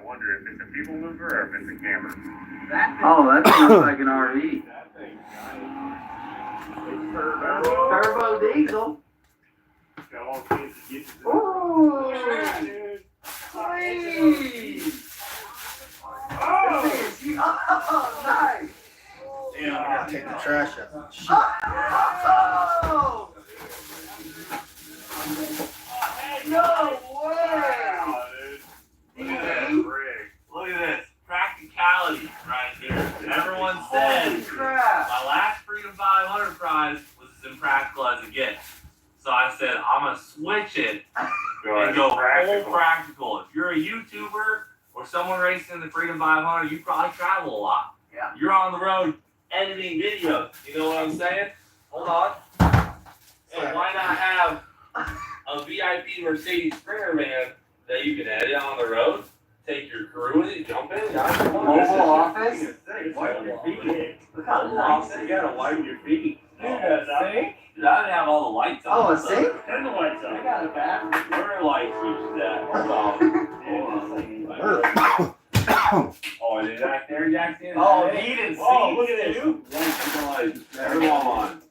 wonder if it's a people mover or if it's a camera. Oh, that sounds like an RV. That thing's It's turbo diesel. got all kinds of gets. Ooh, Dude. sweet. Oh, nice. Damn, I gotta take the trash out. Shit. Oh, no way. Look at that rig. Look at this. Practicality right here. Everyone said Holy crap. my last Freedom 500 prize was as impractical as it gets. So I said, I'm going to switch it and go full practical. If you're a YouTuber or someone racing in the Freedom 500, you probably travel a lot. Yeah. You're on the road editing videos. You know what I'm saying? Hold on. Hey, why not have a VIP Mercedes Sprinter van that you can edit on the road? Take your crew with it, jump in. Mobile office? Wipe your feet. Look how nice. You gotta wipe your feet. Dude, that's sink? Dude, I didn't have all the lights on. Oh, a sink? Turn the lights I on. got a bathroom. Where are light switches at? Hold on. Oh, it is back there, Jackson? Oh, heated seats. Oh, look at this. Turn them on.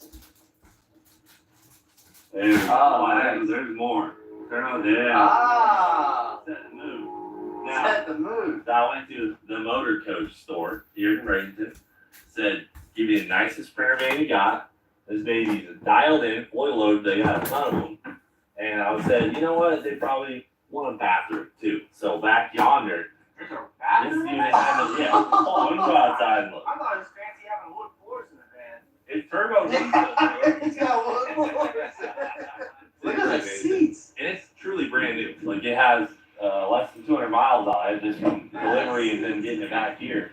There's, nice. there's more. Turn on there. Ah, Set the mood. Now, set the mood. I went to the Motor Coach store here in Bradenton. Said, give me the nicest Sprinter van you got. This baby's dialed in, fully loaded. They got a ton of them. And I said, you know what? They probably want a bathroom too. So back yonder, There's a this unit had a, yeah. Oh, we can go outside and look. I thought it was fancy having wood floors in the van. It's turbo diesel. It's got wood floors. Look at the seats. And it's truly brand new. Like it has less than 200 miles on it, just from delivery and then getting it back here.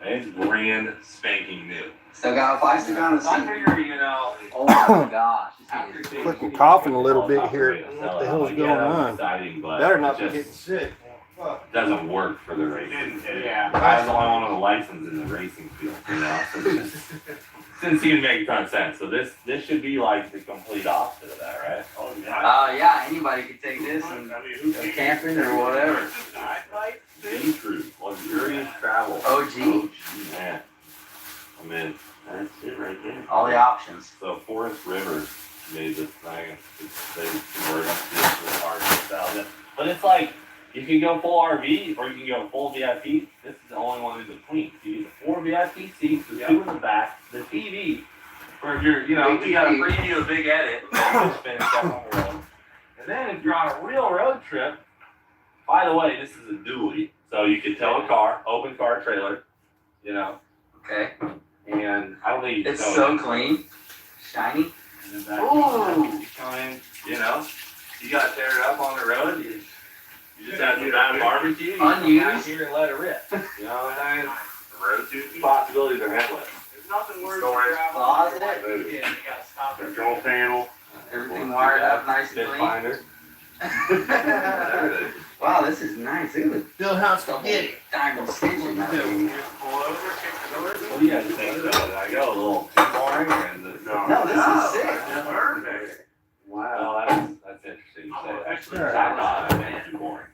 And it's brand spanking new. Still got a plastic on the I seat. figure, you know. Oh my gosh. after seeing Flipping TV, coughing a little bit it's here. great to What sell the it. hell's Like, going yeah, that's on? exciting, but Better not it be just getting sick. Fuck. doesn't work for the racing. Yeah. I was the only one with a license in the racing field, you know, so it just didn't seem to make a ton of sense. So this should be like the complete opposite of that, right? Oh, yeah. Yeah, anybody could take this and who go camping or whatever. Sea Cruise, luxurious travel. OG. Man, I mean, that's it right there. All the options. So Forest River made this thing. They converted this to a RV style. But it's like, you can go full RV or you can go full VIP. This is the only one in between. You get the 4 VIP seats, the 2 in the back, the TV, for if you're, you know, you got to preview a big edit, and spin stuff on the road. And then if you're on a real road trip, by the way, this is a dually, so you can tow a car, open car trailer, you know, Okay. and I don't think you can It's tow so it. clean. Shiny. And then back, Ooh. you come in, you know, you got to tear it up on the road. You just have to have barbecue. You come Unused. out here and let it rip. You know what I'm saying? Road to Possibilities are endless. There's nothing worse Storage. Closet. Control panel. Everything wired up nice and Fish clean. finder. Wow, this is nice. Look at the Bill House, go get it. diamond stitching. Pull over, kick the door. What do you guys think about it? I go a little too boring or is it? No, this is sick. Perfect. Wow, that's interesting to say. Actually, I thought I meant too boring.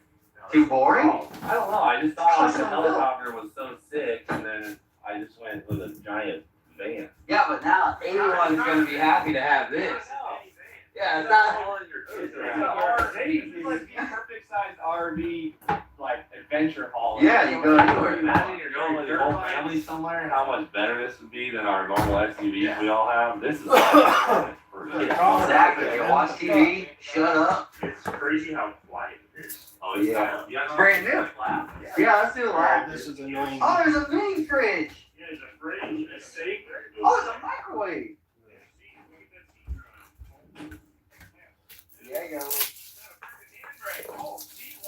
Too boring? I don't know. I just thought the helicopter was so sick, and then I just went with a giant van. Yeah, but now anyone's gonna be happy to have this. Yeah, it's not. It's like the perfect sized RV, like adventure haul. Yeah, you go anywhere. Imagine you're going with your whole family somewhere. How much better this would be than our normal SUVs we all have. This is like Exactly. You watch TV, shut up. It's crazy how quiet it is. Oh, it's Yeah. it's Brand new. Yeah, let's do a lap. This is annoying. Oh, there's a mini fridge. Yeah, there's a fridge, a steak. Oh, there's a microwave. Yeah, you go.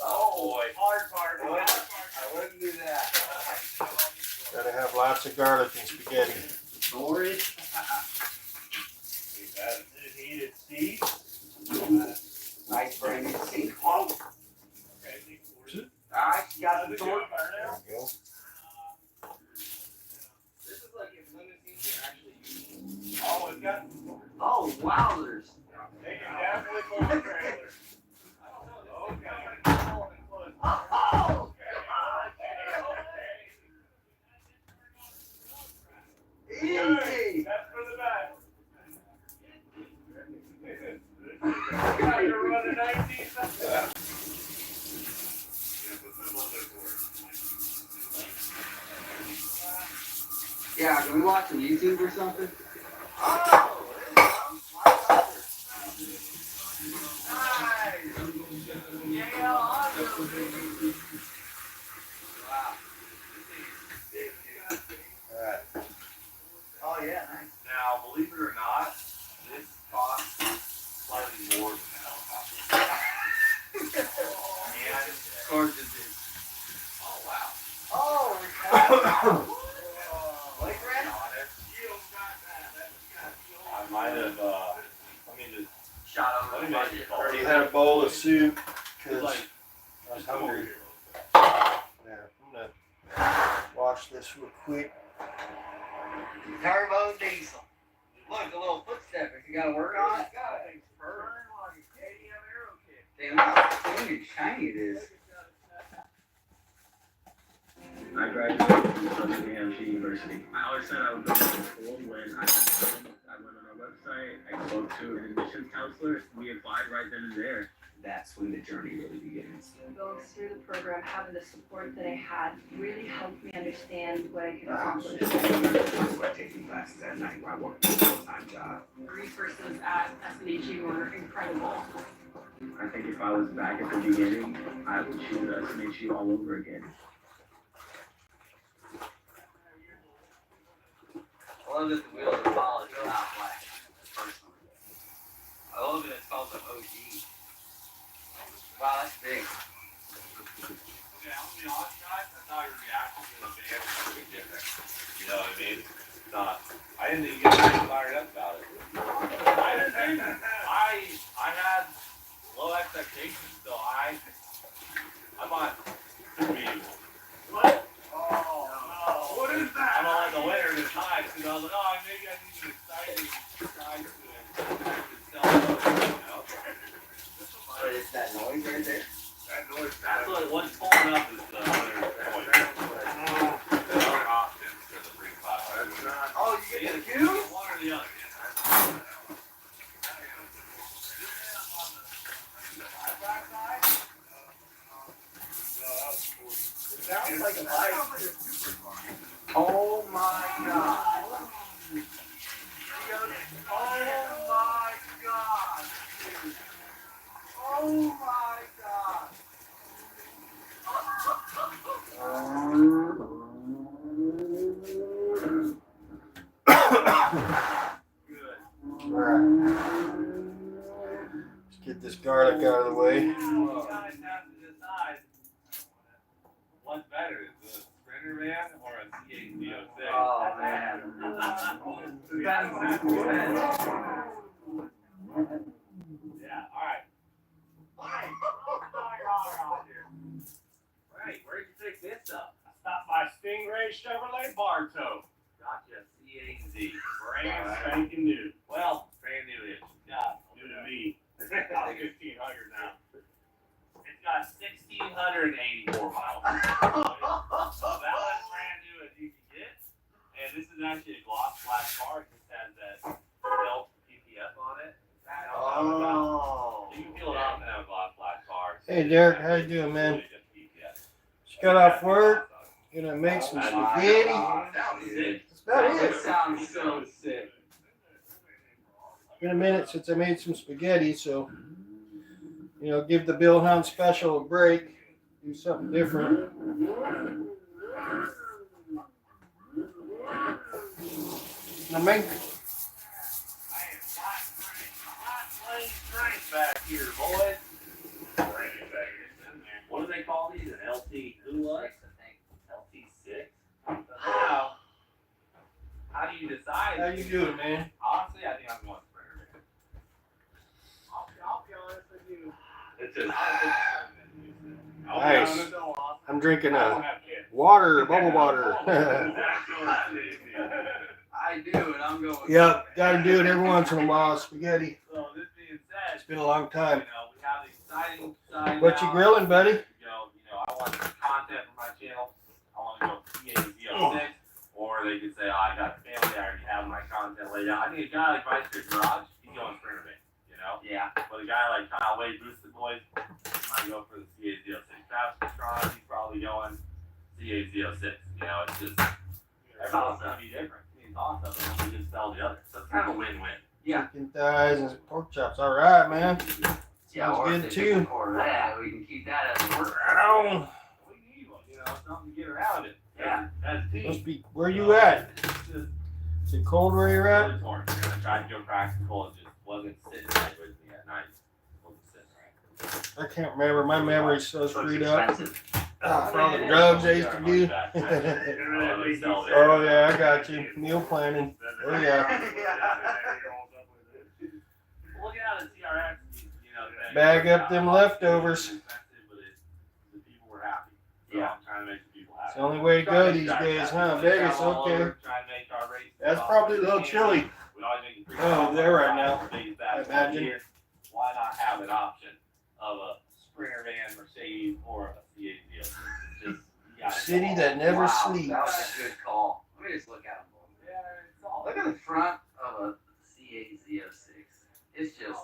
Oh boy. Hard part. I wouldn't do that. Gotta have lots of garlic and spaghetti. Storage. Heated seat. Nice brand new seat. Oh. Alright, you got the There door. There you go. This is like if limousines are actually used. Oh, it's got. Oh, wowzers. They can definitely pull the trailer. Oh, Yeah, can we watch some YouTube or something? Alright. Oh yeah, nice. Now, believe it or not, this costs slightly more than the helicopter. And, Of course it is. oh wow. Oh, like red? I might have, let me just, Shot over let the me make budget. it call. Already had a bowl of soup, It's cause like, I was just come over hungry. here. Yeah, I'm gonna wash this real quick. Turbo diesel. Look, the little footstep. If you gotta work on it, damn, how clean and shiny it is. I graduated from Southern New Hampshire University. I always said I would go to school when I went on our website, I spoke to an admissions counselor, we applied right then and there. That's when the journey really begins. Going through the program, having the support that I had really helped me understand what I could accomplish. That's why taking classes at night while I worked a full-time job. The resources at SNHU were incredible. I think if I was back at the beginning, I would choose SNHU all over again. I love that the wheels are polished, not black. Personally. I love that it smells like OG. Wow, that's big. Okay, I'm gonna be honest, guys, I thought your reaction to the band was a bit different. You know what I mean? It's not, I didn't even get very fired up about it. I didn't think, I had low expectations, so I might be, What? Oh, no. What is that? I'm on the winner this time, because I was like, oh, maybe I need an exciting surprise to it. You know? But it's that noise right there. That noise. That's what, what's pulling up is the winner's point. The other options for the 3-5. That's not. Oh, you get the cue? One or the other. Sounds like a bike. Oh my god. Oh my god. Oh my god. Good. Alright. Let's get this garlic out of the way. You guys have to decide what's better, is a Sprinter van or a CH-06? Oh man. Yeah, alright. Alright, Right, where'd you pick this up? I stopped by Stingray Chevrolet Bartow. Gotcha, CAZ. Brand spanking new. Well, brand new-ish. Yeah, New to me. About 1,500 now. it's got 1,684 miles. So that one's brand new as you can get. And this is actually a gloss black car. It just has that belt PPF on it. Oh. You can peel it off and have a gloss black car. Hey, Derek, how you doing, man? Really just PPF. Just got off work. Gonna make some spaghetti. That was Sick. That's about That it. sounds so sick. Been a minute since I made some spaghetti, so give the Bill Hound special a break. Do something different. Now make Back here, boys. What do they call these? An LT? Who was? LT6? Wow. How do you decide? how you doing, man? Honestly, I think I'm going Sprinter, man. I'll be honest with you. It's just. Nice. I'm drinking I don't have kids. water, bubble water. I do, and I'm going. Yep, gotta do it every once in a while. Spaghetti. So this being said, It's been a long time. we have the exciting side What you now. grilling, buddy? I want some content for my channel. I want to go CAZ06, or they could say, oh, I got family, I already have my content laid out. I think a guy like Meister Garage, he's going Sprinter van, Yeah. But a guy like Kyle Wade, Boosted Boys, he might go for the CAZ06. Travis Pastrana, he's probably CH06. You know, it's just everything's gonna be different. You can toss up and we just sell the other. So it's kind of a win-win. Yeah. Chicken thighs and pork chops. All right, man. Yeah, Sounds or good if too. they can record that, we can keep that as a work. Right on. We need one, you know, something to get around it. Yeah. As a team. Must be. Where you at? It's just Is it cold where you're at? really torn. I tried to go practical, it just wasn't sitting right with me at night. It wasn't sitting right. I can't remember. My memory's so Looks screwed up. expensive. For all the drugs I used to do. Oh yeah, I got you. Meal planning. Oh yeah. Look out at TRX, you know. Bag up them leftovers. Expensive, but the people were happy. So Yeah. I'm trying to make the people It's happy. the only way to go these days, huh? Vegas, okay. That's probably a little chilly. Oh, there right now. I imagine. Why not have an option of a Springer van, Mercedes, or a C8 deal? It's just, you gotta City go. that never Wow, sleeps. that was a good call. Let me just look at them. Yeah, it's all. Look at the front of a C8Z06. It's just,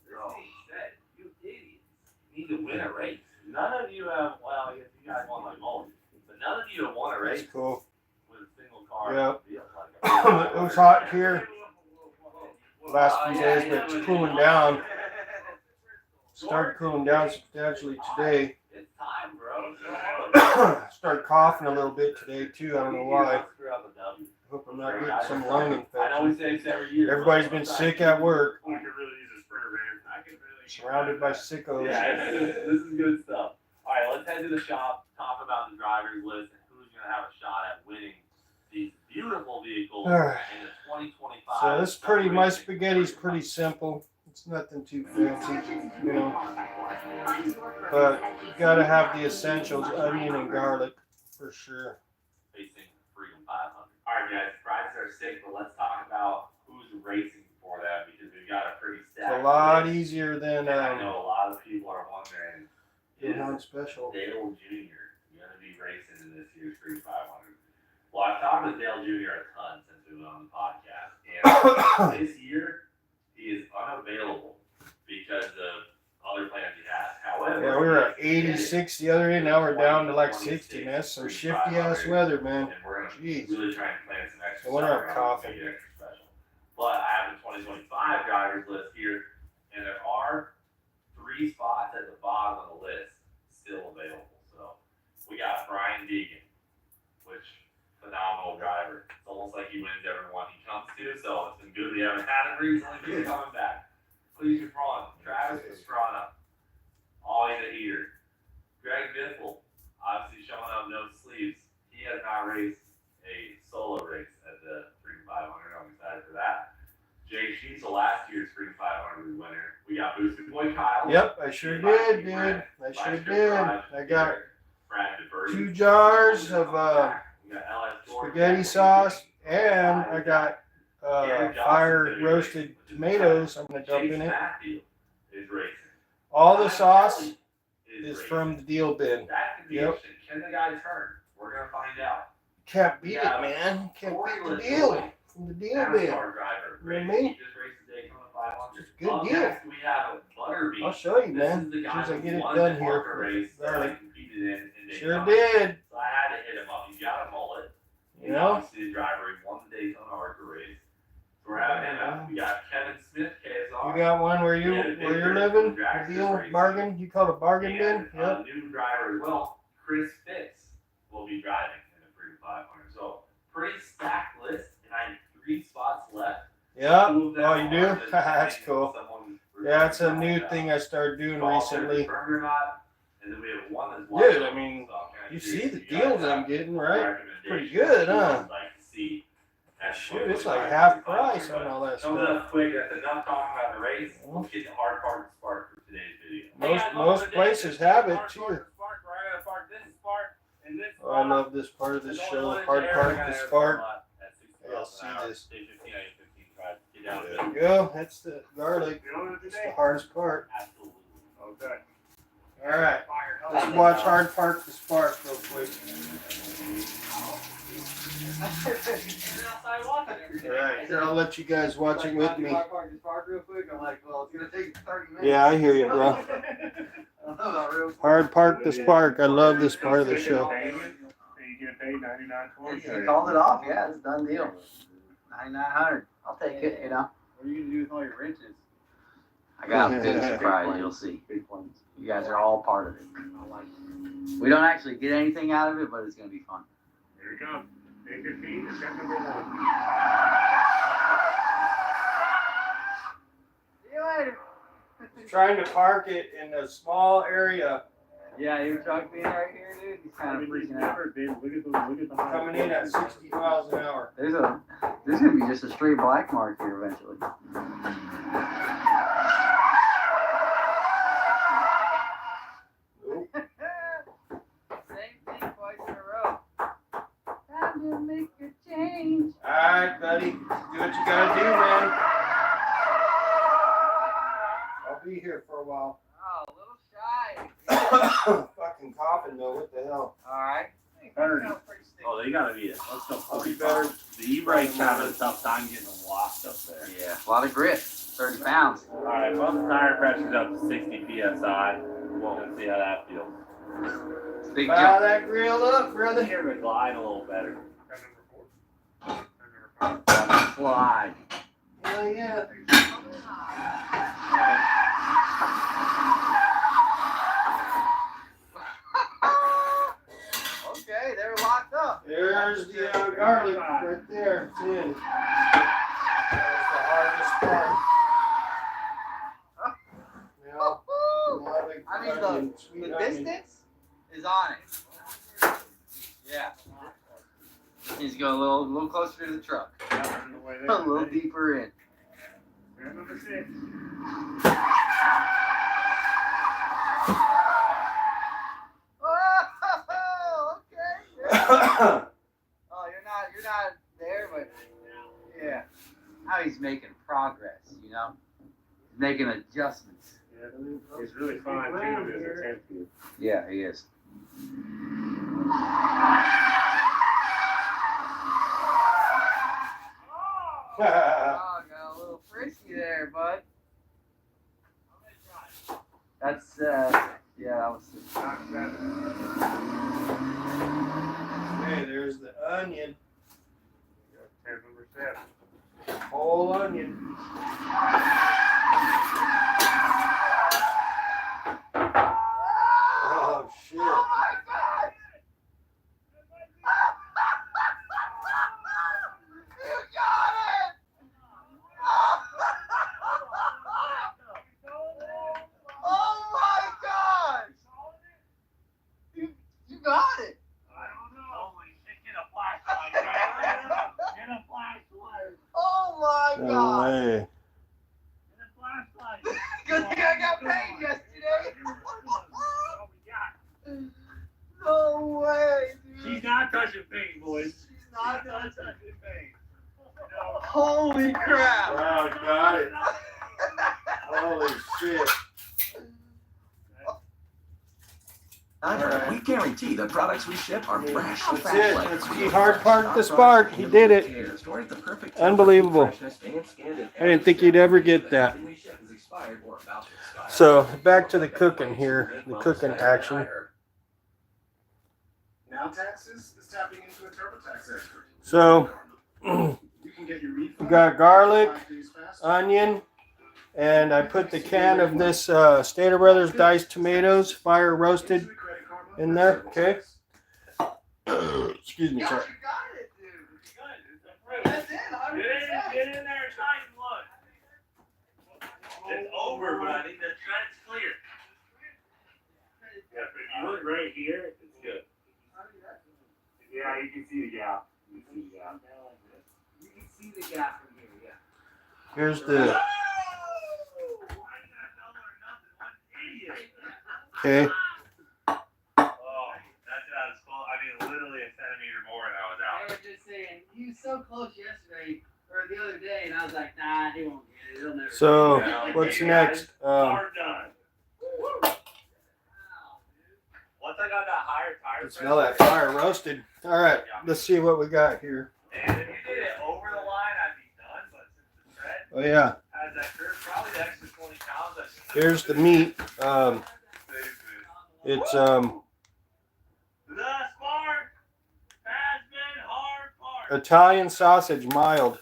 This being said, you idiots need to win a race. None of you have, well, I guess you guys won like Mulligan, but none of you have won a race That's cool. with a single car. Yep. deal like It was hot here last few days, but yeah, it's cooling down. Started cooling down substantially today. It's time, bro. Started coughing a little bit today too. I don't know why. Screw up a W. Hope I'm not getting some lung I know we infection. say this every year. Everybody's been sick at work, We could really use a Sprinter van. I could really. surrounded by sickos. Yeah, this is good stuff. All right, let's head to the shop, talk about the drivers list and who's going to have a shot at winning these beautiful vehicles Alright. in the 2025. So this pretty, my celebration. spaghetti's pretty simple. It's nothing too fancy, you know. But you gotta have the essentials: onion and garlic, for sure. Facing Freedom 500. All right, guys, prizes are sick, but let's talk about who's racing for that because we've got a pretty It's stacked a lot list. easier than And I know a lot of people are wondering, is Ilhan Special. Dale Jr. going to be racing in this year's Freedom 500? Well, I've talked with Dale Jr. a ton since we went on the podcast, and this year he is unavailable because of other plans he has. However, Yeah, we were at 86 the other day. Now we're down to like 60. Man, that's some shifty ass weather, man. and we're going to Jeez. really try and plan some extra No wonder I'm stuff around coughing. to make it extra special. But I have the 2025 drivers list here, and there are 3 spots at the bottom of the list still available. So we got Brian Deegan, which phenomenal driver. It's almost like he wins every one he comes to. So it's been good we haven't had him recently, but he's coming back. Please Braun, Travis Pastrana, Ollie the Heater, Greg Biffle, obviously showing up no sleeves. He has not raced a solo race at the Freedom 500. I'm excited for that. Jay Sheetzel, last year's Freedom 500 winner. We got Boosted Boy Kyle. Yep, I sure did, dude. I sure did. I got Brad DeBerti. 2 jars of We got LS Jordan. spaghetti sauce, and I got fire roasted tomatoes. I'm gonna dump in it. Matthew is racing. All the sauce Kelly is racing. from the deal bin. That could be Yep. interesting. Can the guy turn? We're gonna find out. Can't beat it, man. Can't beat the deal from the deal bin. NASCAR driver. You know what I racing. mean? He just raced the Daytona 500. Good Up deal. next, we have Butterbean. I'll show you, This man. is the As guy soon as I who get it won done the here. Parker race that I Garlic. competed in Sure Daytona. did. So I had to hit him up. He's got a mullet. You know? Obviously the driver. He won the Daytona ARCA race. So we're having him out. We got Kevin Smith, KSR. You got one where you're living? A deal bargain? You call it a bargain bin? And Yep. a new driver as well, Chris Fitz, will be driving in the Freedom 500. So pretty stacked list, and I have 3 spots left. Yep. 2 of them Oh, you do? are just That's pending cool. someone Yeah, it's a to new find thing I started doing out. So recently. confirmed or not, and then we have one that's Dude, wide I mean, open, so I'm kinda You curious see the if you guys deals have I'm getting, right? recommendations Pretty good, who huh? you'd like to see at Shoot, it's like 2025. half price on all that So stuff. that's quick. That's enough talking about the race. Let's get the hard part of the spark for today's video. Most places have it too. Spark, where I gotta park this spark and this Oh, I love this part of this show, the hard part, the spark. Yeah, see this. There you go. That's the garlic. You know what It's the today? hardest part. Absolutely. Okay. All right, Fire. let's watch hard part the spark real quick. All right, here I'll let you guys watch it with me. Yeah, I hear you, bro. Hard part the spark. I love this part of the show. $99.20. You called it off, yeah, it's a done deal. 9,900. I'll take it, you know. What are you gonna do with all your riches? I got a big surprise, you'll see. Big ones. You guys are all part of it. I like it. We don't actually get anything out of it, but it's gonna be fun. Here we go. Big 15, step number 1. See you later. Trying to park it in a small area, Yeah, your truck being right here, dude, he's kind of freaking out. Look at the coming in at 60 miles an hour. There's gonna be just a straight black mark here eventually. Nope. Same thing twice in a row. Time to make a change. All right, buddy. Do what you gotta do, man. I'll be here for a while. Oh, a little shy. Fucking coughing though. What the hell? All right. Oh, they gotta be it. Let's go. I'll be better. The e-brake's having a tough time getting them locked up there. Yeah, a lot of grit. 30 pounds. Alright, once the tire pressure's up to 60 psi, we'll see how that feels. Big Fire jump. that grill up, brother. Here we glide a little better. Slide. Hell yeah. Okay, they're locked up. There's the garlic right there. It's in. That's the hardest part. Now, I mean, the distance is on it. Yeah. Needs to go a little closer to the truck. A little deeper in. Number 6. Oh, okay. Oh, you're not there, but yeah. Now he's making progress, you know? He's making adjustments. Yeah, it's really fine too. There's a 10 feet. Yeah, he is. Oh, got a little frisky there, bud. That's yeah, that was Hey, there's the onion. 10 number 7. Whole onion. Oh shit. Oh my god! You got it! Oh my gosh! You got it! I don't know. Holy shit, get a flashlight, man. Get a flashlight. Oh my No god! way. Get a flashlight. Good thing I got paid yesterday. Oh, we got. No way, dude. She's not touching paint, boys. She's not touching paint. No. Holy crap! Wow, got it. Holy shit. However, we guarantee the products we ship are fresh. That's fresh, it. like That's from the the hard fresh part of stock the product, spark. He did it. care, stored at the perfect Unbelievable. freshness and scanned at I didn't think every you'd ever get that. everything we ship is expired or about to expire. So back to the cooking here, the cooking action. Now Taxes is tapping into a TurboTax expert. So You can get your refund. we got garlic, 5 days faster. onion, and I put the can of this Stater Brothers diced tomatoes, fire roasted, in there. Okay. Excuse me, sorry. You got it, dude. Good. That's it, 100%. Get in there tight and look. It's over, but I think the thread's clear. Yeah, but if you look right here, it's good. Yeah, you can see the gap. You can see the gap. You can see the gap from here, yeah. Here's the. Why did I tell her nothing? What an idiot. Okay. Oh, that's out of school. I mean, literally a centimeter more and I was I out. was just saying, he was so close yesterday, or the other day, and I was like, nah, he won't get it. He'll never. So Yeah, what's okay, next? Hard done. Once I got that higher tire Smell that fire roasted. All right, let's see what we got here. and if you did it over the line, I'd be done. But since the thread Oh yeah, has that curve, probably the extra 20 pounds. I should here's the meat. It's The spark has been Italian sausage, mild.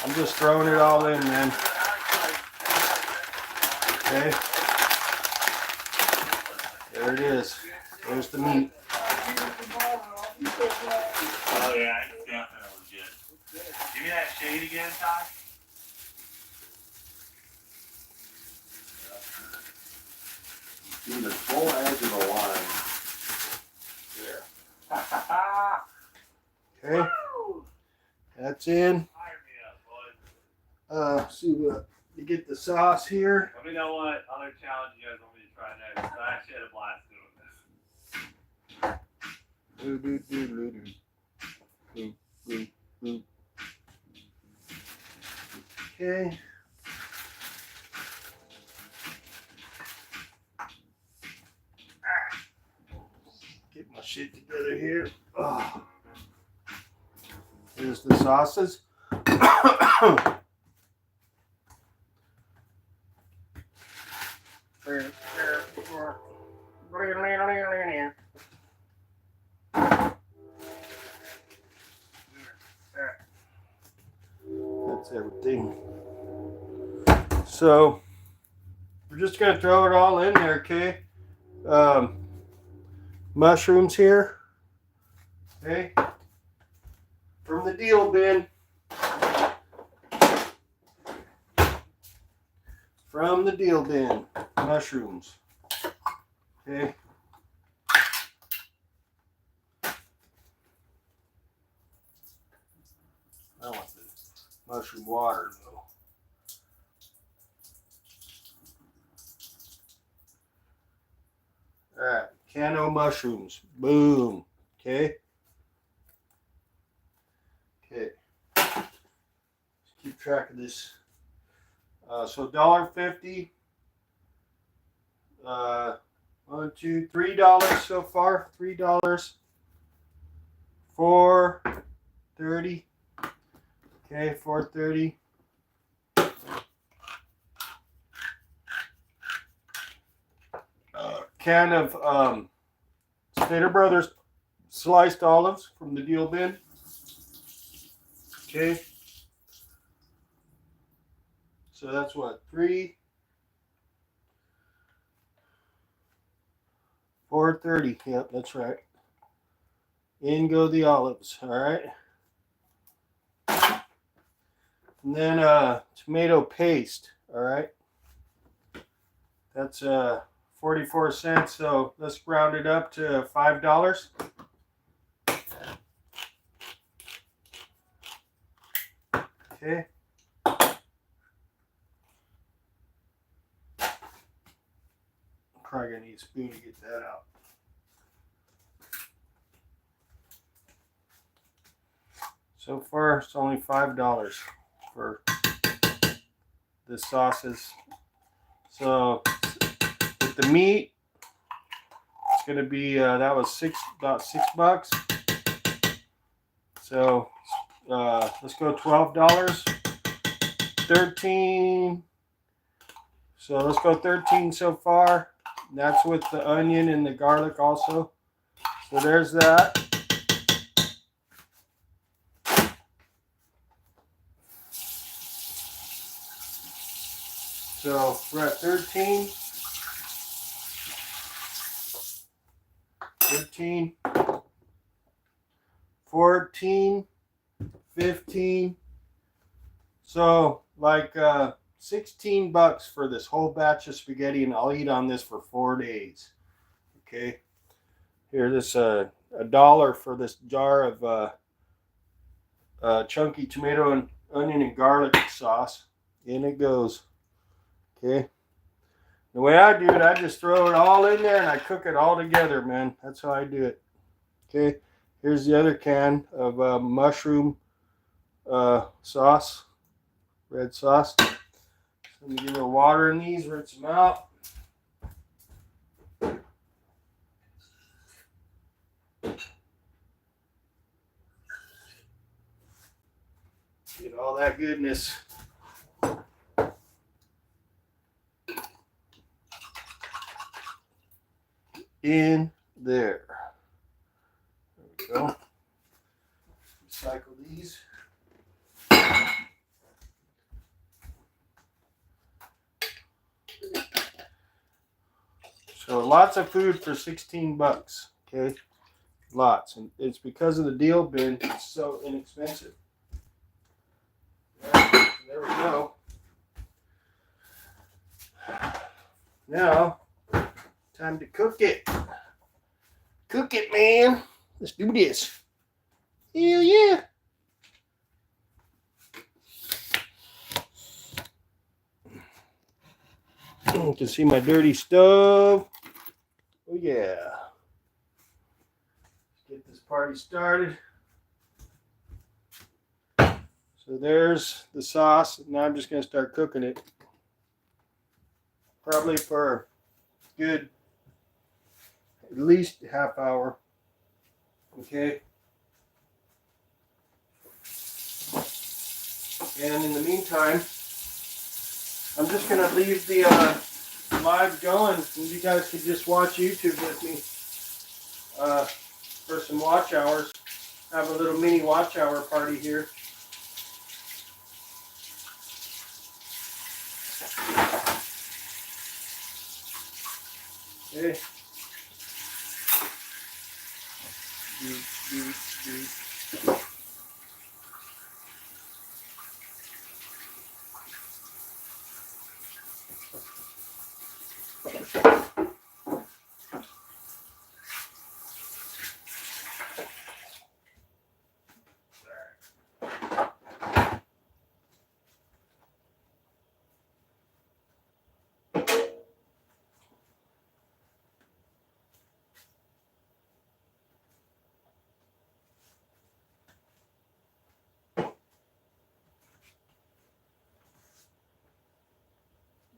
I'm just throwing it all in, man. Okay. There it is. There's the meat. Oh yeah, it's definitely good. Give me that shade again, Ty. See the full edge of the line. There. Okay. That's in. Fire me up, boys. See what you get the sauce here. Let me know what other challenge you guys want me to try next. I actually had a blast doing this. Do, do, do, do, do. Do, do, do. Okay. Get my shit together here. Oh. Here's the sauces. That's everything. So we're just gonna throw it all in there, okay? Mushrooms here, okay? From the deal bin. From the deal bin, mushrooms, okay? I want the mushroom water though. Alright, cano mushrooms. Boom. Okay. Okay. Let's keep track of this. So $1.50. $1, $2, $3 so far. $3. $4.30. Okay, $4.30. Can of Stater Brothers sliced olives from the deal bin. Okay. So that's what, $4.30. Yep, that's right. In go the olives. All right. And then tomato paste. All right. That's 44 cents. So let's round it up to $5. Okay. Probably gonna need a spoon to get that out. So far, it's only $5 for the sauces. So with the meat, it's gonna be that was about $6. So let's go $12. 13. So let's go 13 so far. That's with the onion and the garlic also. So there's that. So we're at 13. 13. 14. 15. So like $16 for this whole batch of spaghetti, and I'll eat on this for 4 days. Okay. Here, this $1 for this jar of chunky tomato and onion and garlic sauce. In it goes. Okay. The way I do it, I just throw it all in there and I cook it all together, man. That's how I do it. Okay. Here's the other can of mushroom sauce, red sauce. Let me get a little water in these, rinse them out. Get all that goodness in there. go. Recycle these. So lots of food for 16 bucks. Okay, lots, and it's because of the deal bin. It's so inexpensive. Right, there we go. Now, time to cook it. Cook it, man. Let's do this. Hell yeah. You can see my dirty stove. Oh yeah. Let's get this party started. So there's the sauce. Now I'm just going to start cooking it. Probably for a good at least half hour. Okay. And in the meantime, I'm just going to leave the live going, and you guys can just watch YouTube with me for some watch hours. Have a little mini watch hour party here. Okay.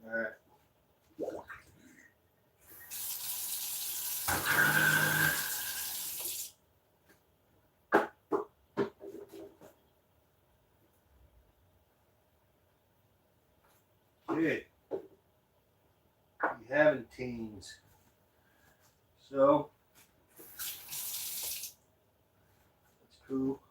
All right. Good. You having teens. So that's cool.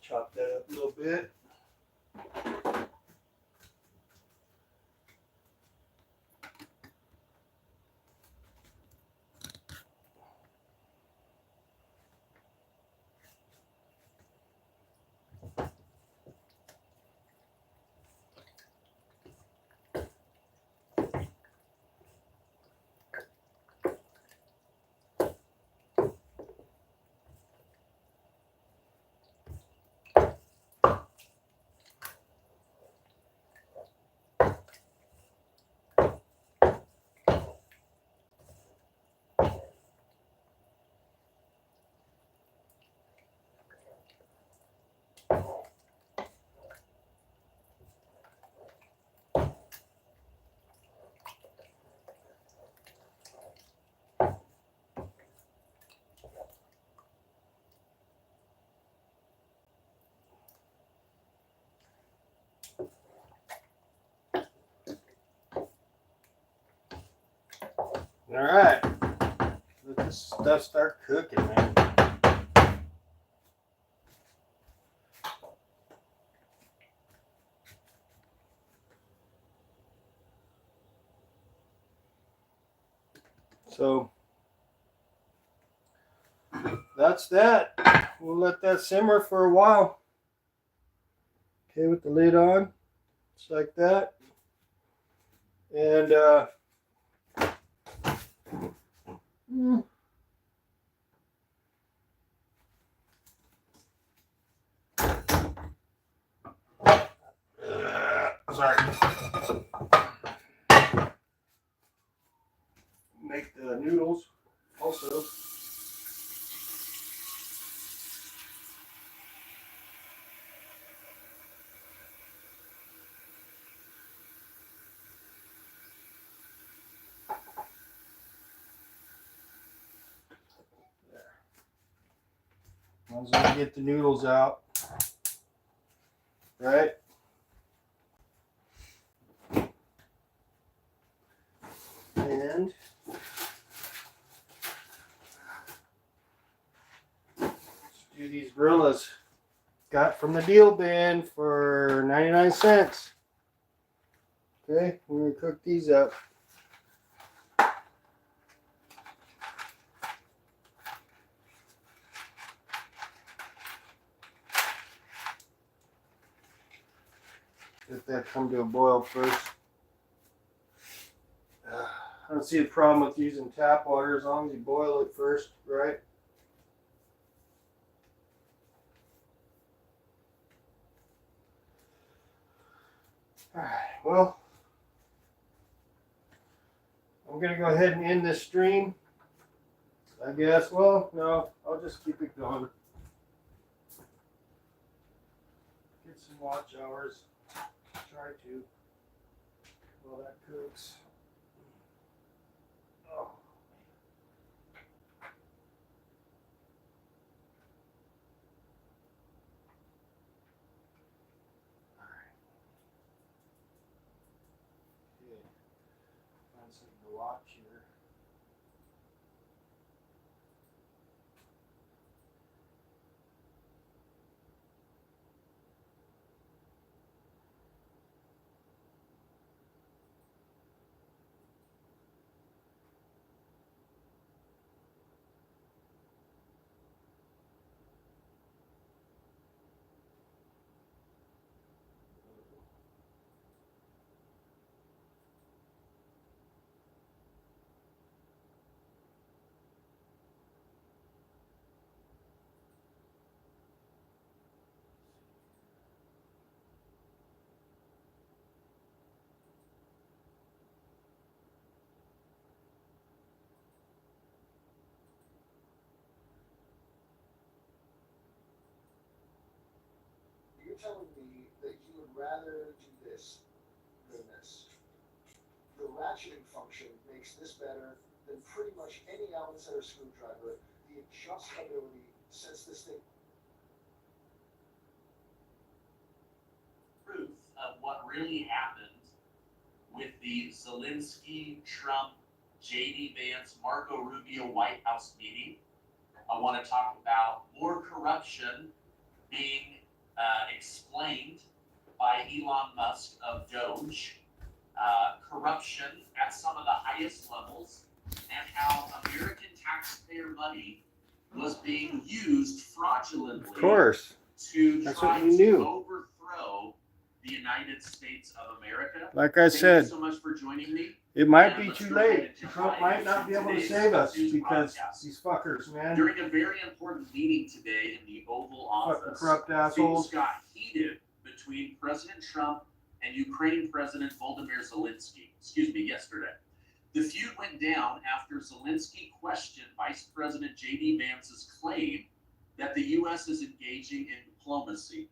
Chop that up a little bit. All right, let this stuff start cooking, man. So that's that. We'll let that simmer for a while. Okay, with the lid on, just like that. And sorry. Make the noodles also. Might as well get the noodles out. Right? And let's do these gorillas. Got from the deal bin for 99 cents. Okay, we're gonna cook these up. Let that come to a boil first. I don't see a problem with using tap water as long as you boil it first, right? Alright, well, I'm going to go ahead and end this stream, I guess. Well, no, I'll just keep it going. Get some watch hours. Try to. While that cooks. Oh. Okay. Find something to watch here. You're telling me that you would rather do this than this. The ratcheting function makes this better than pretty much any Allen center screwdriver. The adjustability sets this thing. Proof of what really happened with the Zelensky, Trump, J.D. Vance, Marco Rubio White House meeting. I want to talk about more corruption being explained by Elon Musk of Doge, corruption at some of the highest levels, and how American taxpayer money was being used fraudulently Of course. to That's try what you to knew. overthrow the United States of America. Like I Thank said, you so much for joining me. it might And be let's too go late. ahead and Trump dive might not be into able to today's save us news because podcast. these fuckers, man. During a very important meeting today in the Oval Fucking Office, corrupt things assholes. got heated between President Trump and Ukraine President Volodymyr Zelensky. Yesterday. The feud went down after Zelensky questioned Vice President J.D. Vance's claim that the U.S. is engaging in diplomacy.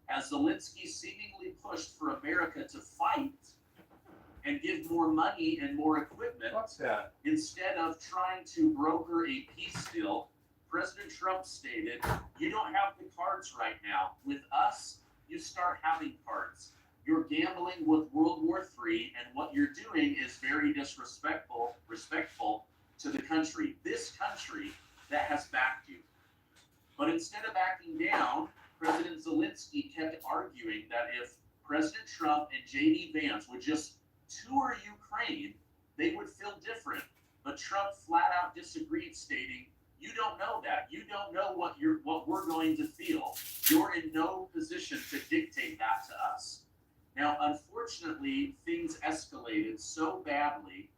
As Zelensky seemingly pushed for America to fight and give more money and more equipment, What's that? instead of trying to broker a peace deal, President Trump stated, "You don't have the cards right now. With us, you start having cards. You're gambling with World War III, and what you're doing is very respectful to the country, this country that has backed you." But instead of backing down, President Zelensky kept arguing that if President Trump and J.D. Vance would just tour Ukraine, they would feel different. But Trump flat out disagreed, stating, "You don't know that. You don't know what we're going to feel. You're in no position to dictate that to us." Now, unfortunately, things escalated so badly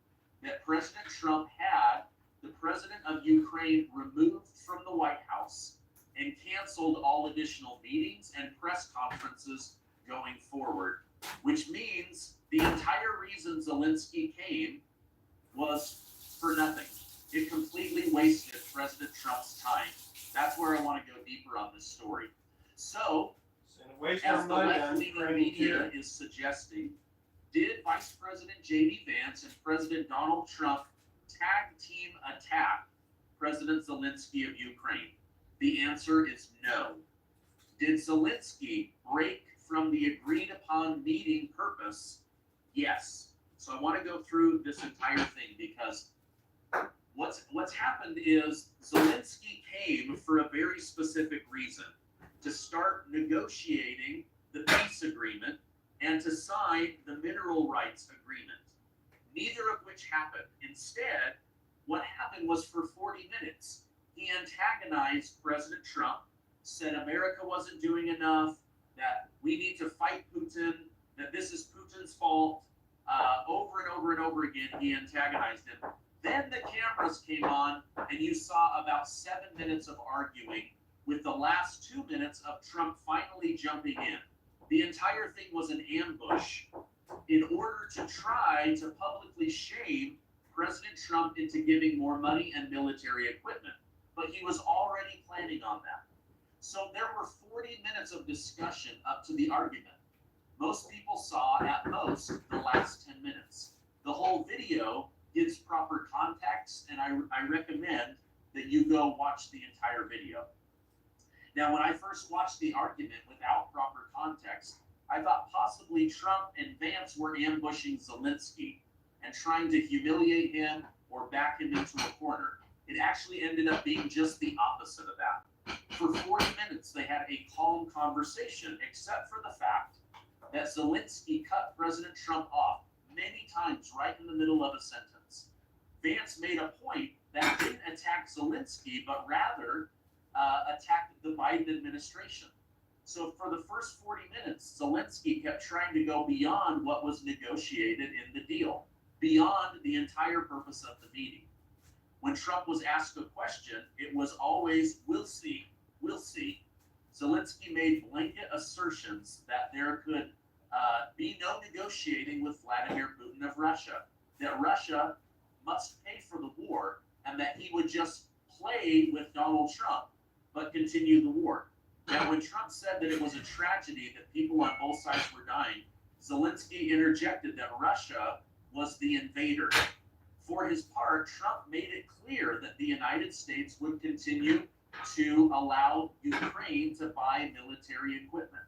that President Trump had the president of Ukraine removed from the White House and canceled all additional meetings and press conferences going forward, which means the entire reason Zelensky came was for nothing. It completely wasted President Trump's time. That's where I want to go deeper on this story. So, as the left-leaning media is suggesting, did Vice President J.D. Vance and President Donald Trump tag team attack President Zelensky of Ukraine? The answer is no. Did Zelensky break from the agreed upon meeting purpose? Yes. So So I want to go through this entire thing because what's happened is Zelensky came for a very specific reason, to start negotiating the peace agreement and to sign the mineral rights agreement, neither of which happened. Instead, what happened was for 40 minutes, he antagonized President Trump, said America wasn't doing enough, that we need to fight Putin, that this is Putin's fault. Over and over and over again, he antagonized him. Then the cameras came on, and you saw about 7 minutes of arguing, with the last 2 minutes of Trump finally jumping in. The entire thing was an ambush in order to try to publicly shame President Trump into giving more money and military equipment. But he was already planning on that. So there were 40 minutes of discussion up to the argument. Most people saw at most the last 10 minutes. The whole video gives proper context, and I recommend that you go watch the entire video. Now, when I first watched the argument without proper context, I thought possibly Trump and Vance were ambushing Zelensky and trying to humiliate him or back him into a corner. It actually ended up being just the opposite of that. For 40 minutes, they had a calm conversation, except for the fact that Zelensky cut President Trump off many times right in the middle of a sentence. Vance made a point that didn't attack Zelensky, but rather attacked the Biden administration. So for the first 40 minutes, Zelensky kept trying to go beyond what was negotiated in the deal, beyond the entire purpose of the meeting. When Trump was asked a question, it was always, we'll see, we'll see. Zelensky made blanket assertions that there could be no negotiating with Vladimir Putin of Russia, that Russia must pay for the war, and that he would just play with Donald Trump, but continue the war. Now, when Trump said that it was a tragedy that people on both sides were dying, Zelensky interjected that Russia was the invader. For his part, Trump made it clear that the United States would continue to allow Ukraine to buy military equipment.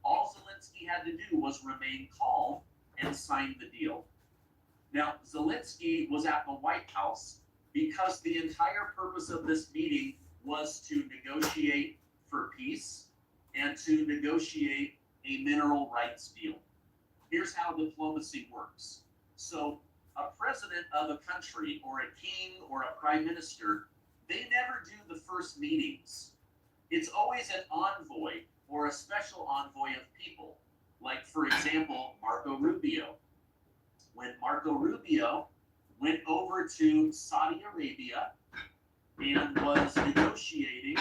All Zelensky had to do was remain calm and sign the deal. Now, Zelensky was at the White House because the entire purpose of this meeting was to negotiate for peace and to negotiate a mineral rights deal. Here's how diplomacy works. So a president of a country or a king or a prime minister, they never do the first meetings. It's always an envoy or a special envoy of people. Like, for example, Marco Rubio. When Marco Rubio went over to Saudi Arabia and was negotiating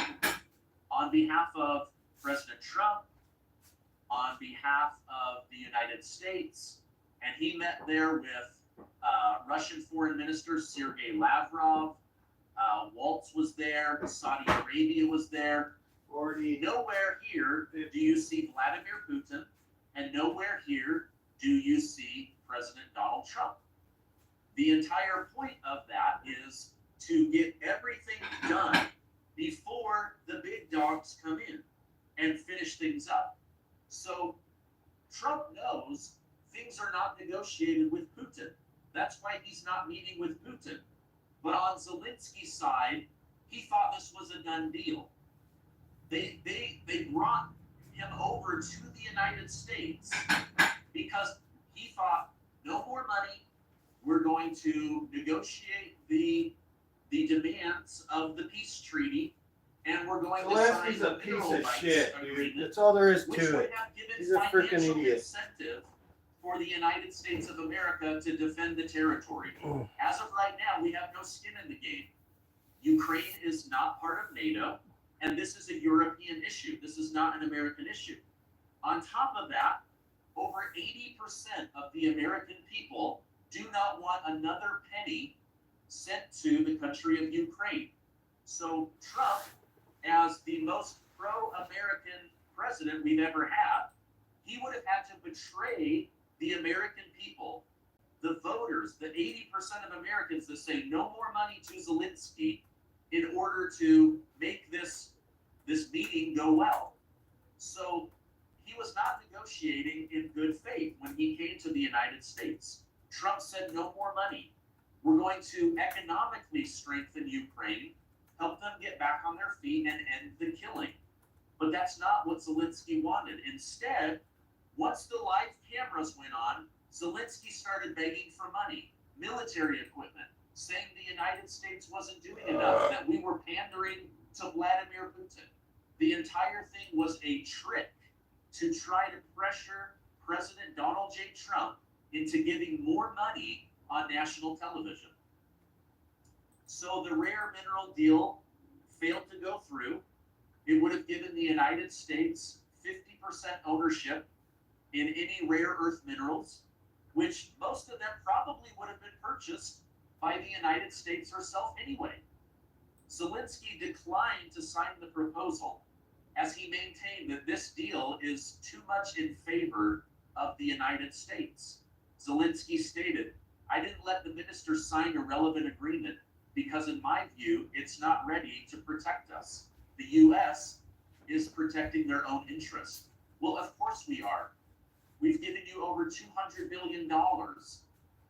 on behalf of President Trump, on behalf of the United States, and he met there with Russian Foreign Minister Sergei Lavrov, Waltz was there, Saudi Arabia was there. Nowhere here do you see Vladimir Putin, and nowhere here do you see President Donald Trump. The entire point of that is to get everything done before the big dogs come in and finish things up. So Trump knows things are not negotiated with Putin. That's why he's not meeting with Putin. But on Zelensky's side, he thought this was a done deal. They brought him over to the United States because he thought, no more money, we're going to negotiate the demands of the peace treaty, and we're going to sign Zelensky's a the piece mineral of rights shit, dude. agreement, That's all there is which to would it. have given He's a freaking financial idiot. incentive for the United States of America to defend the territory. Oh. As of right now, we have no skin in the game. Ukraine is not part of NATO, and this is a European issue. This is not an American issue. On top of that, over 80% of the American people do not want another penny sent to the country of Ukraine. So Trump, as the most pro-American president we've ever had, he would have had to betray the American people, the voters, the 80% of Americans that say no more money to Zelensky in order to make this meeting go well. So he was not negotiating in good faith when he came to the United States. Trump said no more money. We're going to economically strengthen Ukraine, help them get back on their feet and end the killing. But that's not what Zelensky wanted. Instead, once the live cameras went on, Zelensky started begging for money, military equipment, saying the United States wasn't doing enough, that we were pandering to Vladimir Putin. The entire thing was a trick to try to pressure President Donald J. Trump into giving more money on national television. So the rare mineral deal failed to go through. It would have given the United States 50% ownership in any rare earth minerals, which most of them probably would have been purchased by the United States herself anyway. Zelensky declined to sign the proposal as he maintained that this deal is too much in favor of the United States. Zelensky stated, "I didn't let the minister sign a relevant agreement because in my view, it's not ready to protect us. The US is protecting their own interest." Well, of course we are. We've given you over $200 billion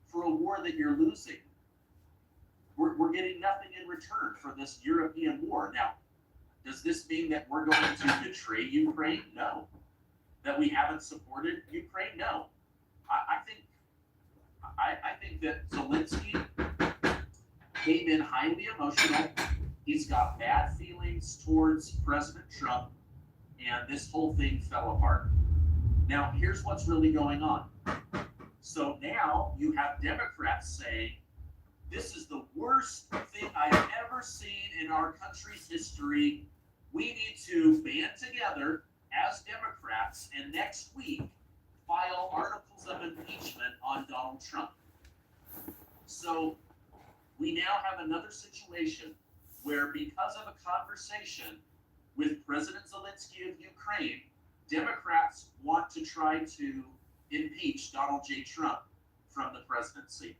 for a war that you're losing. We're getting nothing in return for this European war. Now, does this mean that we're going to betray Ukraine? No. That we haven't supported Ukraine? No. I think that Zelensky came in highly emotional. He's got bad feelings towards President Trump, and this whole thing fell apart. Now, here's what's really going on. So now you have Democrats saying, this is the worst thing I've ever seen in our country's history. We need to band together as Democrats and next week file articles of impeachment on Donald Trump. So we now have another situation where, because of a conversation with President Zelensky of Ukraine, Democrats want to try to impeach Donald J. Trump from the presidency.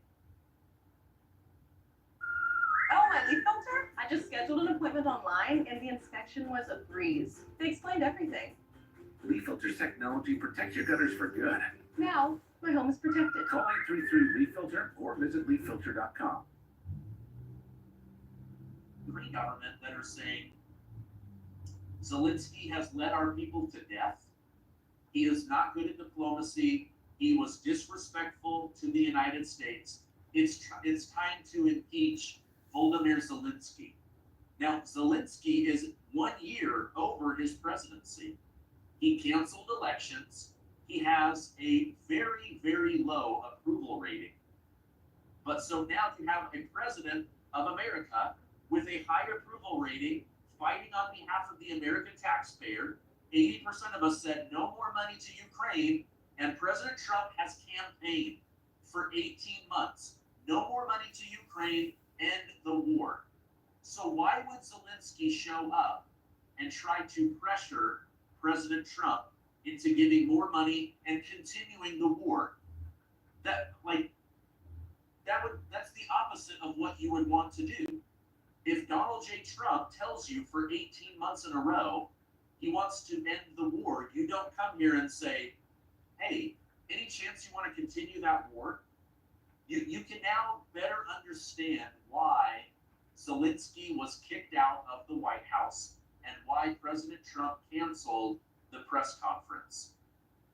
Oh, my leaf filter? I just scheduled an appointment online and the inspection was a breeze. They explained everything. Leaf Filter's technology protects your gutters for good. Now, my home is protected. Call 833 Leaf Filter or visit leaffilter.com. Green government that are saying Zelensky has led our people to death. He is not good at diplomacy. He was disrespectful to the United States. It's time to impeach Volodymyr Zelensky. Now, Zelensky is 1 year over his presidency. He canceled elections. He has a very, very low approval rating. But so now you have a president of America with a high approval rating, fighting on behalf of the American taxpayer. 80% of us said no more money to Ukraine, and President Trump has campaigned for 18 months. No more money to Ukraine, end the war. So why would Zelensky show up and try to pressure President Trump into giving more money and continuing the war? That's the opposite of what you would want to do. If Donald J. Trump tells you for 18 months in a row he wants to end the war, you don't come here and say, hey, any chance you want to continue that war? You can now better understand why Zelensky was kicked out of the White House and why President Trump canceled the press conference.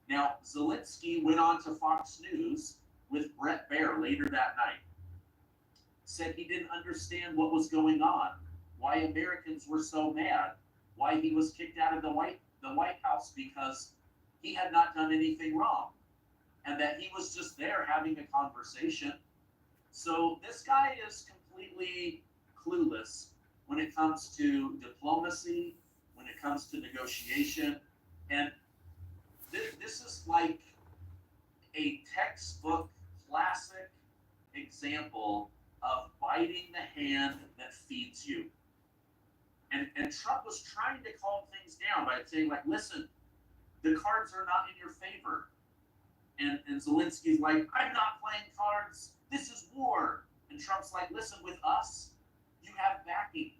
Now, Zelensky went on to Fox News with Bret Baier later that night. Said he didn't understand what was going on, why Americans were so mad, why he was kicked out of the White House, because he had not done anything wrong, and that he was just there having a conversation. So this guy is completely clueless when it comes to diplomacy, when it comes to negotiation, and this is like a textbook classic example of biting the hand that feeds you. And Trump was trying to calm things down by saying, like, listen, the cards are not in your favor. And Zelensky's like, I'm not playing cards. This is war. And Trump's like, listen, with us, you have backing.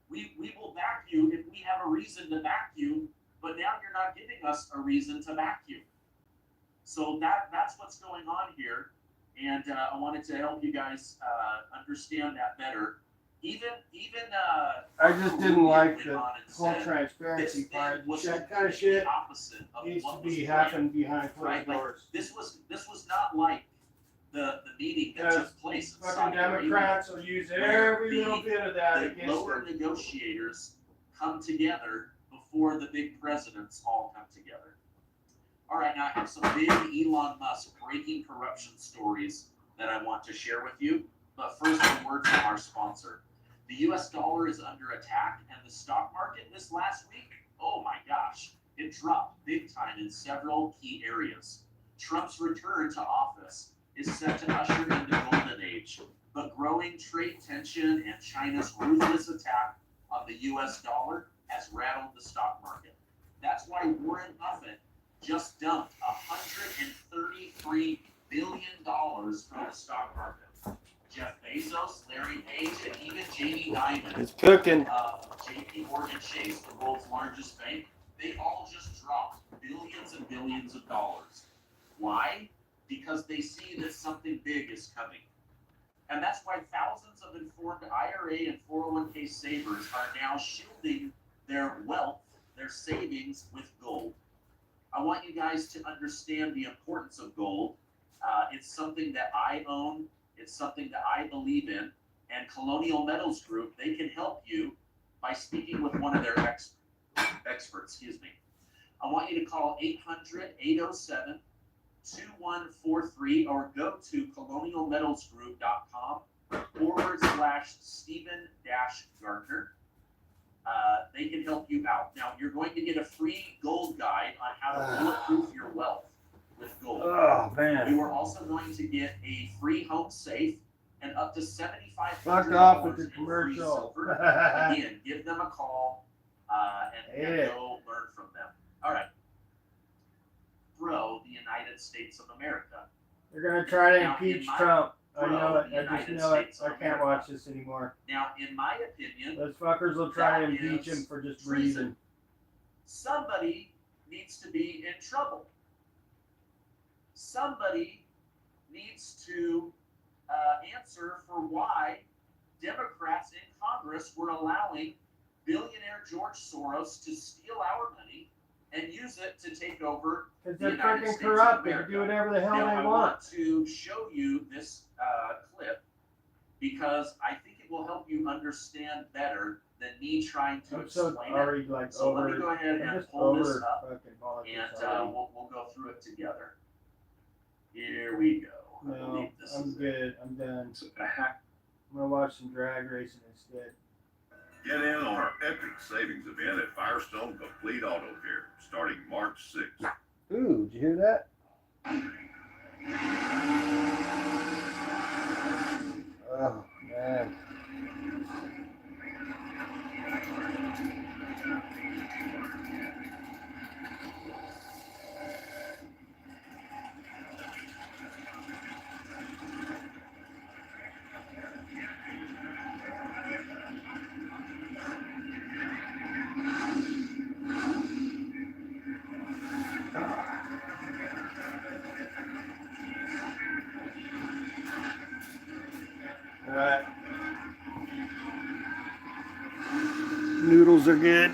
We will back you if we have a reason to back you, but now you're not giving us a reason to back you. So that's what's going on here. And I wanted to help you guys understand that better. Even I just didn't like the went on and whole said, transparency this part. was That kind of shit the opposite of needs to what was be planned. happening behind closed Right, like, doors. this was not like the meeting that Because took place in fucking Saudi Arabia. Democrats will use where every the- little bit of that The against lower them. negotiators come together before the big presidents all come together. All right, now I have some big Elon Musk breaking corruption stories that I want to share with you. But first, a word from our sponsor. The US dollar is under attack, and the stock market this last week, oh my gosh, it dropped big time in several key areas. Trump's return to office is set to usher in the golden age, but growing trade tension and China's ruthless attack on the US dollar has rattled the stock market. That's why Warren Buffett just dumped $133 billion from the stock market. Jeff Bezos, Larry Page, and even Jamie Dimon, It's cooking. JP Morgan Chase, the world's largest bank, they all just dropped billions and billions of dollars. Why? Because they see that something big is coming. And that's why thousands of informed IRA and 401k savers are now shielding their wealth, their savings, with gold. I want you guys to understand the importance of gold. It's something that I own. It's something that I believe in. And Colonial Metals Group, they can help you by speaking with one of their experts. I want you to call 800-807-2143 or go to colonialmetalsgroup.com/Stephen-Gardner. They can help you out. Now, you're going to get a free gold guide on how to bulletproof your wealth with gold. Oh, man. You are also going to get a free home safe and up to $7,500 Fuck off with the in free commercial. silver. Again, give them a call and go learn from them. All right. Bro, the United States of America. They're going to try to Now, impeach in my- Trump. I Bro, know it. the I just United know it. States I of can't America. watch this anymore. Now, in my opinion, Those fuckers will try to that impeach is him for just treason. breathing. Somebody needs to be in trouble. Somebody needs to answer for why Democrats in Congress were allowing billionaire George Soros to steal our money and use it to take over Because the they're United freaking States corrupt. of They can America. do whatever the hell Now, they I want. want to show you this clip because I think it will help you understand better than me trying to I'm so explain already it. like So over. let me go ahead I'm and just pull this over up, fucking politics and already. we'll go through it together. Here we go. I No, believe this I'm is it. good. I'm done. I'm gonna watch some drag racing instead. Get in on our epic savings event at Firestone Complete Auto Care starting March 6th. Ooh, did you hear that? Oh man. All right. Noodles are good.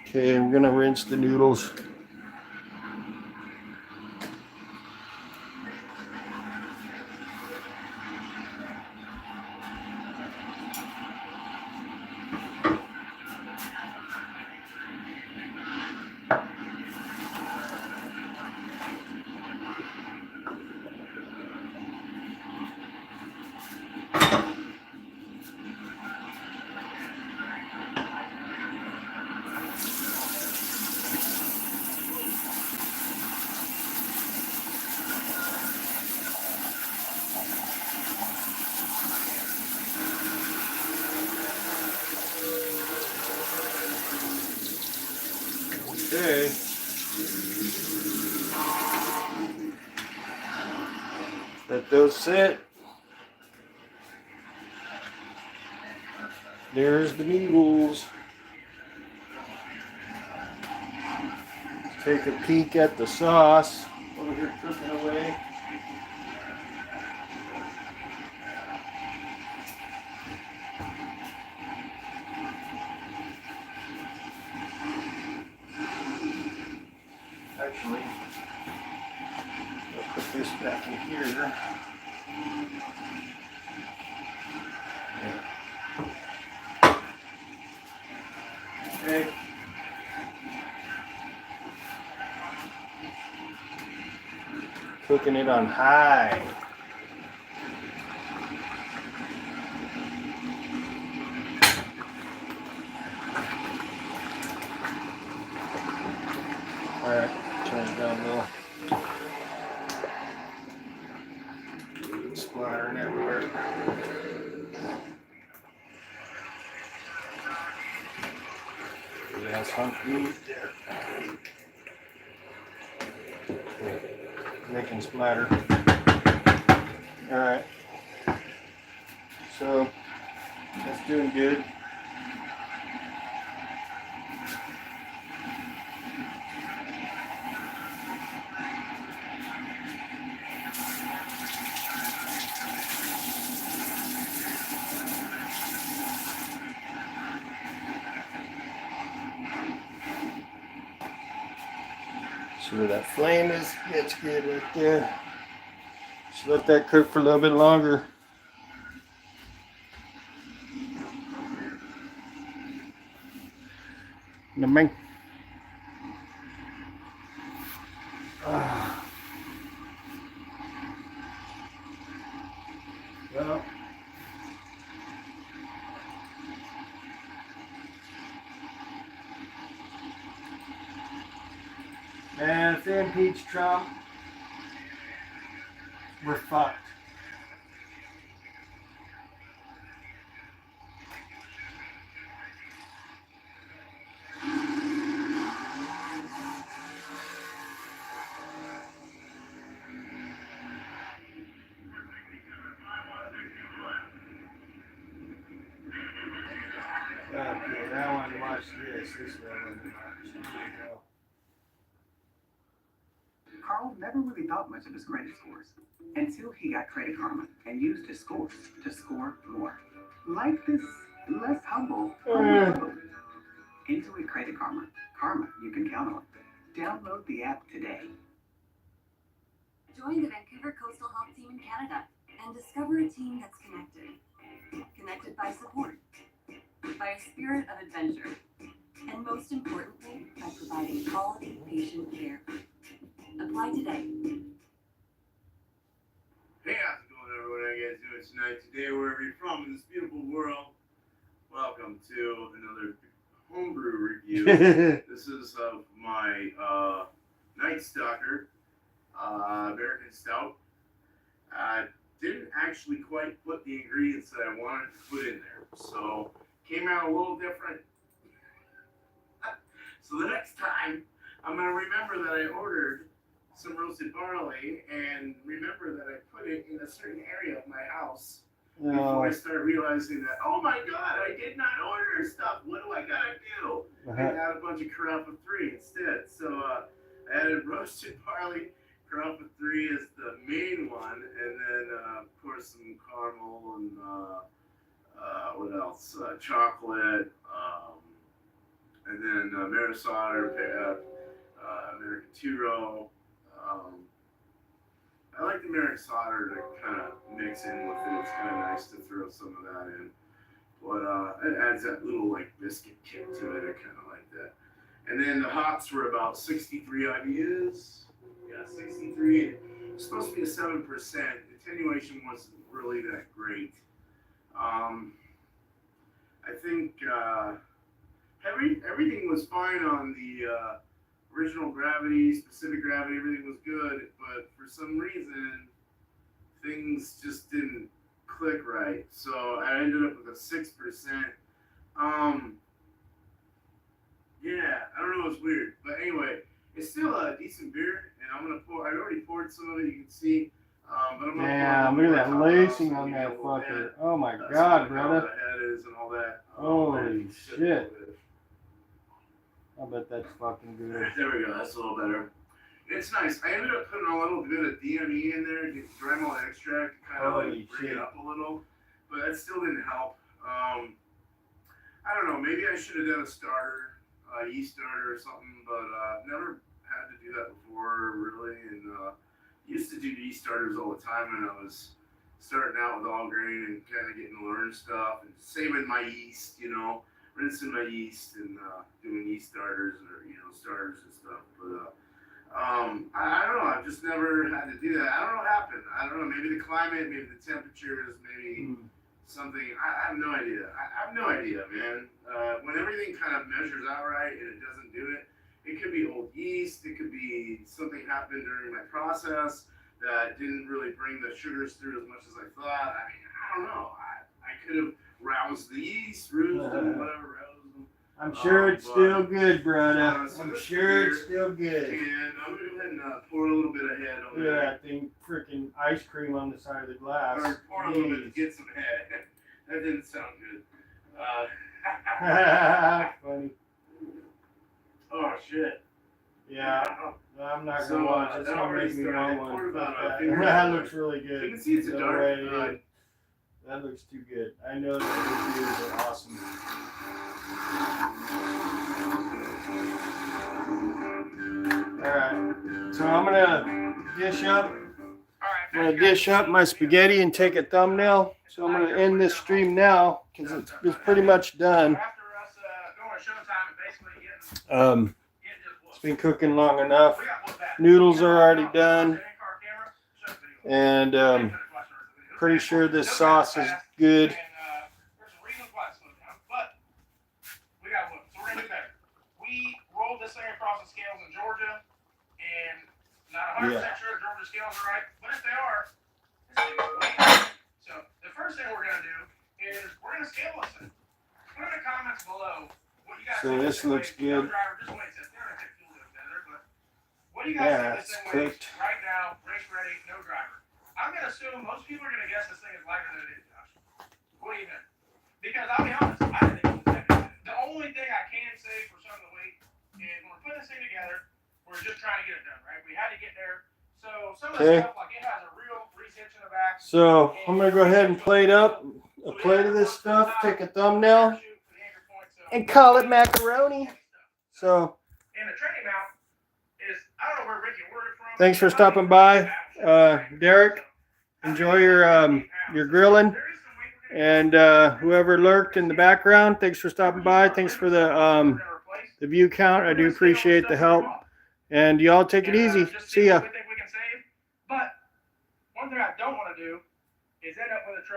Okay, I'm gonna rinse the noodles. Okay. Let those sit. There's the noodles. Take a peek at the sauce over here cooking away. Actually, I'll put this back in here. Okay. Cooking it on high. Alright, turn it down a little. Splattering everywhere. That's hunk meat there. Making splatter. Alright. So that's doing good. See where that flame is? That's good right there. Just let that cook for a little bit longer. Namang. Well. Man, if they impeach Trump, we're fucked. Okay, now I want to watch this. This is what I want to watch. Here we go. Carl never really thought much of his credit scores until he got Credit Karma and used his scores to score more. Like this less humble Intuit Credit Karma. Karma you can count on. Download the app today. Join the Vancouver Coastal Health Team in Canada and discover a team that's connected. Connected by support, by a spirit of adventure, and most importantly, by providing quality patient care. Apply today. Hey, how's it going, everyone? How you guys doing tonight? Today, wherever you're from in this beautiful world, welcome to another homebrew review. This is of my Night Stalker American Stout. I didn't actually quite put the ingredients that I wanted to put in there, so came out a little different. So the next time, I'm going to remember that I ordered some roasted barley and remember that I put it in a certain area of my house before I start realizing that, oh my God, I did not order stuff. What do I gotta do? I had a bunch of Carafa 3 instead. So I added roasted barley. Carafa 3 is the main one, and then of course some caramel and what else? Chocolate, and then Maris Otter, American Two-Row. I like the American Solder to kind of mix in with it. It's kind of nice to throw some of that in. But it adds that little like biscuit kick to it. I kind of like that. And then the hops were about 63 IBUs. Yeah, 63. It's supposed to be a 7%. The attenuation wasn't really that great. I think everything was fine on the original gravity, specific gravity, everything was good, but for some reason, things just didn't click right. So I ended up with a 6%. Yeah, I don't know, it's weird. But anyway, it's still a decent beer, and I'm gonna pour, I already poured some of it, you can see. But I'm gonna damn, look at that lacing on that fucker. Oh my God, brother. How the head is and all that. Holy shit. bet that's fucking good. There we go. That's a little better. It's nice. I ended up putting a little bit of DME in there, dry malt extract, kind of Holy like bring shit. it up a little, but that still didn't help. I don't know. Maybe I should have done a starter, yeast starter or something, but never had to do that before really, and used to do yeast starters all the time when I was starting out with all grain and kind of getting to learn stuff and saving my yeast, you know, rinsing my yeast and doing yeast starters or starters and stuff, but. I don't know. I've just never had to do that. I don't know what happened. I don't know. Maybe the climate, maybe the temperatures, maybe something. I have no idea. I have no idea, man. When everything kind of measures out right and it doesn't do it, it could be old yeast. It could be something happened during my process that didn't really bring the sugars through as much as I thought. I mean, I don't know. I could have roused the yeast, roosed them, whatever. I'm sure it's still good, brother. So I'm this sure beer, it's still good. And I'm gonna go ahead and pour a little bit of head on Look there. at that thing, freaking ice cream on the side of the glass. Or pour a little bit to get some head. That didn't sound good. Funny. Oh shit. Yeah. I'm not So, gonna watch. It's that gonna already make me started. want Pour one. about Fuck a that. finger That of looks really good. You can see it's a No dark. way, dude. That looks too good. I know that these beers are awesome. Alright, so I'm gonna dish up my spaghetti and take a thumbnail. So I'm gonna end this stream now because it's pretty much done. It's been cooking long enough. Noodles are already done, and pretty sure this sauce is good. We rolled this thing across the scales in Georgia, and not 100% sure Georgia scales are right, but if they are, so the first thing we're gonna do is we're gonna scale this thing. Put in the comments below what you guys So think this looks good. What do you guys think It's this thing weighs cooked. right now, race ready, no driver? I'm gonna assume most people are gonna guess this thing is lighter than it is, Josh. What do you think? Because I'll be honest, I didn't think it was heavy. The only thing I can say for some of the weight is when we're putting this thing together, we're just trying to get it done, right? We had to get there. So some of the stuff, like it has a real reach in the back. So I'm gonna go ahead and plate up a plate of this stuff, take a thumbnail, and call it macaroni. So And the training mount is, I don't know where Ricky ordered from. thanks for stopping by, Derek. Enjoy your grilling, and whoever lurked in the background, thanks for stopping by. Thanks for the view count. I do appreciate the help, and y'all take it easy. See ya. But one thing I don't want to do is end up with a truck